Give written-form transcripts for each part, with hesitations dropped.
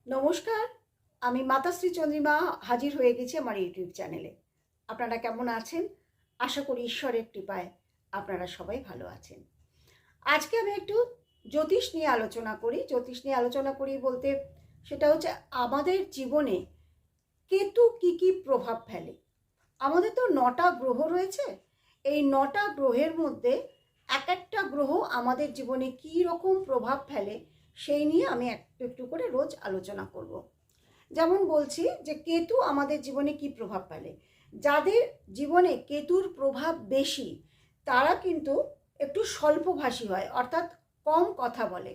নমস্কার, আমি মাতাশ্রী চন্দ্রিমা হাজির হয়ে গেছি আমার ইউটিউব চ্যানেলে। আপনারা কেমন আছেন? আশা করি ঈশ্বরের কৃপায় আপনারা সবাই ভালো আছেন। আজকে আমি একটু জ্যোতিষ নিয়ে আলোচনা করি বলতে সেটা হচ্ছে আমাদের জীবনে কেতু কী প্রভাব ফেলে। আমাদের তো 9টা গ্রহ রয়েছে। এই 9টা গ্রহের মধ্যে এক একটা গ্রহ আমাদের জীবনে কী রকম প্রভাব ফেলে সেই নিয়ে আমি একটু একটু করে রোজ আলোচনা করব। যেমন বলছি যে কেতু আমাদের জীবনে কি প্রভাব ফেলে। যাদের জীবনে কেতুর প্রভাব বেশি তারা কিন্তু একটু স্বল্পভাষী হয়, অর্থাৎ কম কথা বলে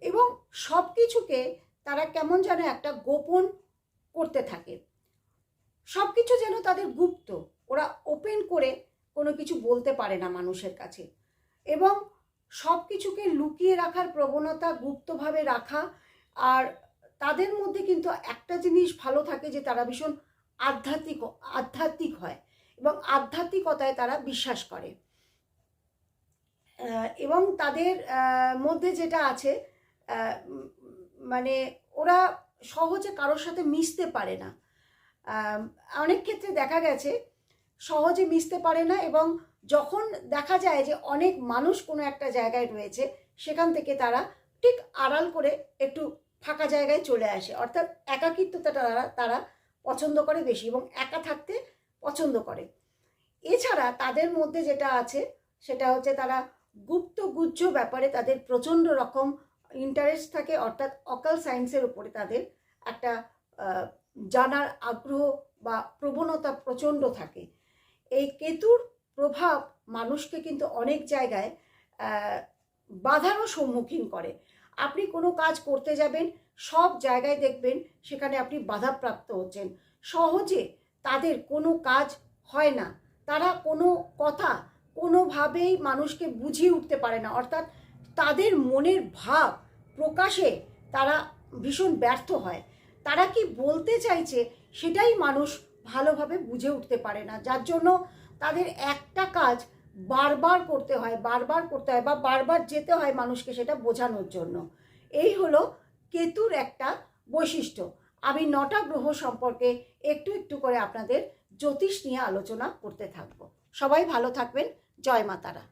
এবং সব কিছুকে তারা কেমন যেন একটা গোপন করতে থাকে। সব কিছু যেন তাদের গুপ্ত, ওরা ওপেন করে কোনো কিছু বলতে পারে না মানুষের কাছে, এবং সব কিছুকে লুকিয়ে রাখার প্রবণতা, গুপ্তভাবে রাখা। আর তাদের মধ্যে কিন্তু একটা জিনিস ভালো থাকে যে তারা ভীষণ আধ্যাত্মিক হয় এবং আধ্যাত্মিকতায় তারা বিশ্বাস করে। এবং তাদের মধ্যে যেটা আছে, মানে ওরা সহজে কারোর সাথে মিশতে পারে না। অনেক ক্ষেত্রে দেখা গেছে সহজে মিশতে পারে না, এবং যখন দেখা যায় যে অনেক মানুষ কোনো একটা জায়গায় রয়েছে সেখান থেকে তারা ঠিক আড়াল করে একটু ফাঁকা জায়গায় চলে আসে, অর্থাৎ একাকিত্বটা তারা পছন্দ করে বেশি এবং একা থাকতে পছন্দ করে। এছাড়া তাদের মধ্যে যেটা আছে সেটা হচ্ছে তারা গুপ্তগুহ্য ব্যাপারে তাদের প্রচণ্ড রকম ইন্টারেস্ট থাকে, অর্থাৎ অকাল সায়েন্সের উপরে তাদের একটা জানার আগ্রহ বা প্রবণতা প্রচণ্ড থাকে। এই কেতুর প্রভাব মানুষকে কিন্তু অনেক জায়গায় বাধারও সম্মুখীন করে। আপনি কোনো কাজ করতে যাবেন, সব জায়গায় দেখবেন সেখানে আপনি বাধাপ্রাপ্ত হচ্ছেন। সহজে তাদের কোনো কাজ হয় না, তারা কোনো কথা কোনোভাবেই মানুষকে বুঝিয়ে উঠতে পারে না, অর্থাৎ তাদের মনের ভাব প্রকাশে তারা ভীষণ ব্যর্থ হয়। তারা কি বলতে চাইছে সেটাই মানুষ ভালোভাবে বুঝে উঠতে পারে না, যার জন্য তাদের একটা কাজ বারবার করতে হয় বা বারবার যেতে হয় মানুষকে সেটা বোঝানোর জন্য। এই হলো কেতুর একটা বৈশিষ্ট্য। আমি 9টা গ্রহ সম্পর্কে একটু একটু করে আপনাদের জ্যোতিষ নিয়ে আলোচনা করতে থাকবো। সবাই ভালো থাকবেন। জয় মা তারা।